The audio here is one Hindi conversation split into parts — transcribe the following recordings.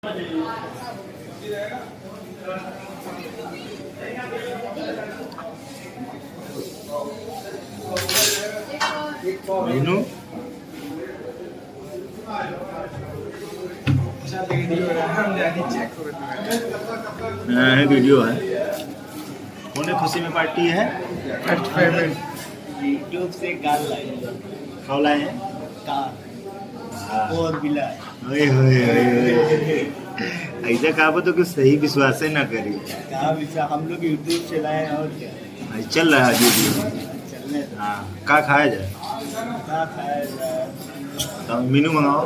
मीनू वीडियो है। कौन खुशी में पार्टी है? यूट्यूब से कार लाए। कब लाए हैं? कार और बिला। ऐसा कहा तो कुछ सही विश्वास ना करी। हम लोग यूट्यूब से लाए और क्या चल रहा है वीडियो। चलने। हाँ, क्या खाया जाए? क्या खाया जाए? तो मीनू मंगाओ।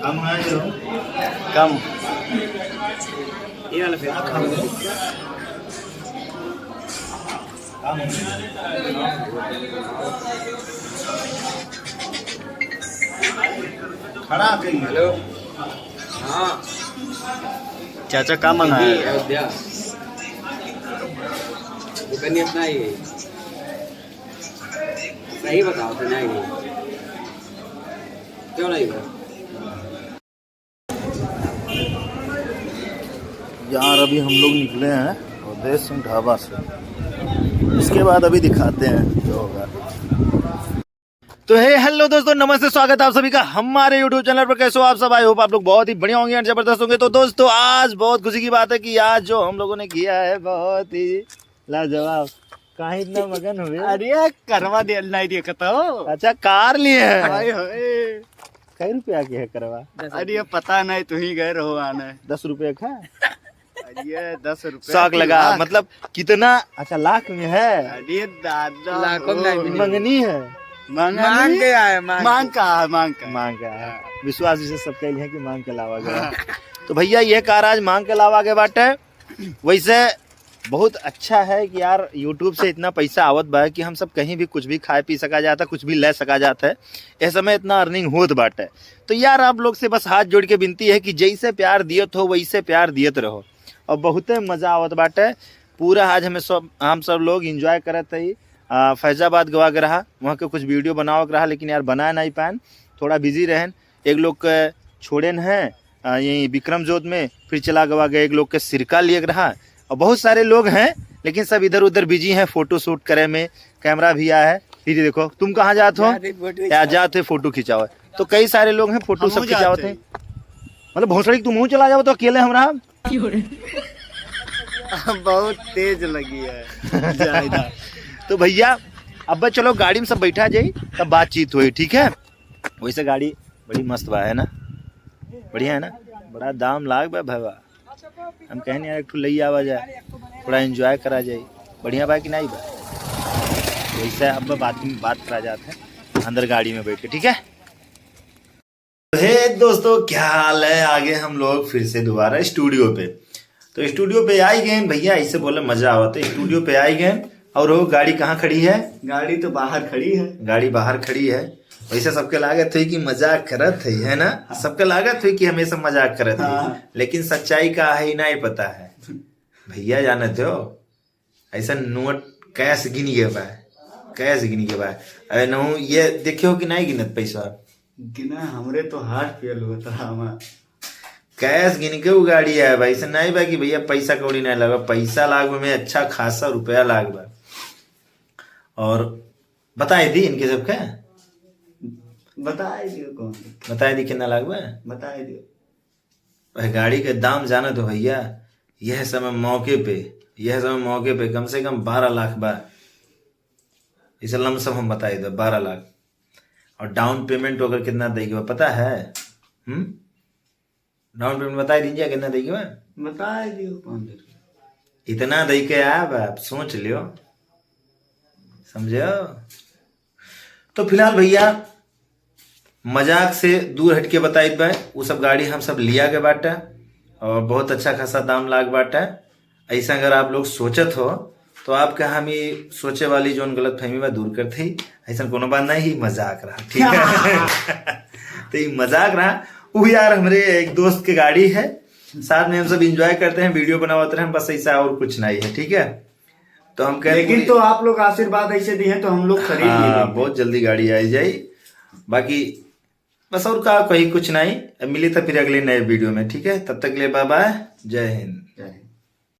कम है जो कम ये वाला फिर खा लो। खड़ा कहीं। हेलो। हाँ चाचा का मंगाया? अयोध्या दुकानी अपना ही सही बताओ तो नहीं क्यों नहीं बा? यार अभी हम लोग निकले हैं उदय सिंह ढाबा से। इसके बाद अभी दिखाते हैं जो होगा। तो हे हेलो दोस्तों, नमस्ते, स्वागत है आप सभी का हमारे YouTube चैनल पर। कैसे हो आप सब? आई होप आप लोग बहुत ही बढ़िया होंगे और जबरदस्त होंगे। तो दोस्तों आज बहुत खुशी की बात है कि आज जो हम लोगों ने किया है बहुत ही लाजवाब। कहाँ इतना मगन हुए? अरे करवा दे नहीं देखा तो। अच्छा कार लिए हैं? कई रुपया की है करवा? अरे पता नहीं, तू ही गए रहो आने। 10 रुपये का? अरे 10 रुपये शौक लगा मतलब कितना? अच्छा लाख में है? अरे दादा लाखों में मंगनी है? मांग के आए। मांग का विश्वास जिसे सब कहते हैं कि मांग के लावा गया। तो भैया ये कार आज मांग के लावा के बाटे। वैसे बहुत अच्छा है कि यार YouTube से इतना पैसा आवत बा कि हम सब कहीं भी कुछ भी खाए पी सका जाता, कुछ भी ले सका जाता है। इस समय इतना अर्निंग होत बाटे। तो यार आप लोग से बस हाथ जोड़ के विनती है कि जैसे प्यार दियत हो वैसे प्यार दियत रहो। और बहुत मजा आवत बाटे। पूरा आज हम सब लोग इंजॉय करत ही। फैजाबाद गवा के रहा, वहाँ के कुछ वीडियो बनाओ के रहा, लेकिन यार बना नहीं पान, थोड़ा बिजी रहन। एक लोग के छोड़न हैं यहीं विक्रम जोत में, फिर चला गवा गए। एक लोग के सिरका लिए रहा और बहुत सारे लोग हैं लेकिन सब इधर उधर बिजी हैं फोटो शूट करे में। कैमरा भी आया है। फिर देखो तुम कहाँ जाते हो? या जाते फोटो खिंचाओ। तो कई सारे लोग हैं फोटो सब खिंचाओ थे। मतलब भोसड़ी तुम चला जाओ तो अकेले हमरा बहुत तेज लगी है। तो भैया अब चलो गाड़ी में सब बैठा जाए तब बातचीत हुई, ठीक है? वैसे गाड़ी बड़ी मस्त बा है ना? बढ़िया है ना? बड़ा दाम लाग बा भैया। हम कहने यार एक ठो लई आवा जाए, थोड़ा एंजॉय करा जाए। बढ़िया बा कि नहीं बा? वैसे अब बात करा जाते हैं अंदर गाड़ी में बैठ के, ठीक है? हे दोस्तों क्या हाल है? आगे हम लोग फिर से दोबारा स्टूडियो पे। तो स्टूडियो पे आई गए भैया, ऐसे बोले मजा आवता है। स्टूडियो पे आई गए और वो गाड़ी कहाँ खड़ी है? गाड़ी तो बाहर खड़ी है। गाड़ी बाहर खड़ी है। वैसे सबके लागत हुई कि मजाक करत है ना? सबके लागत हुई कि हमेशा मजाक करत है, लेकिन सच्चाई का है नहीं पता है भैया। जानते हो ऐसा नोट कैश गिन गए बा, कैश गिन गए बा। अरे नहु ये देखियो कि नहीं गिनत पैसा? गिना हमरे तो हार्ट फेल हुआ था। कैश गिन के वो गाड़ी है भाई। ऐसा नहीं बा कि भैया पैसा कौड़ी नहीं लगा। पैसा लाग में अच्छा खासा रुपया लाग बा। और बताए दी इनके सबके? बताए दियो कौन? बताए दी कितना लाग बा? बताए दियो। भाई गाड़ी के दाम जाना तो भैया यह समय मौके पे कम से कम 12 लाख बा। इसे लमसम हम बताए दो 12 लाख। और डाउन पेमेंट अगर कितना देगी पता है? डाउन पेमेंट बताए दीजिए कितना देगी? बताए दियो कौन? इतना दे के आप सोच लियो, समझो। तो फिलहाल भैया मजाक से दूर हटके बताई बा, वो सब गाड़ी हम सब लिया के बाटा और बहुत अच्छा खासा दाम लाग बाटा। ऐसा अगर आप लोग सोचत हो तो आपके हम ये सोचे वाली जो गलत फहमी बा दूर करते ही। ऐसा कोनो बात नहीं, मजाक रहा, ठीक है? तो ये मजाक रहा। वो यार हमारे एक दोस्त की गाड़ी है, साथ में हम सब एंजॉय करते हैं, वीडियो बनाते हैं, बस ऐसा और कुछ नहीं है, ठीक है? तो हम कह लेकिन तो आप लोग आशीर्वाद ऐसे दिए तो हम लोग खरीद हाँ, लेंगे। बहुत जल्दी गाड़ी आई जाए। बाकी बस और का कहीं कुछ नहीं, मिली तो फिर अगले नए वीडियो में। ठीक है, तब तक के लिए बाय बाय, जय हिंद।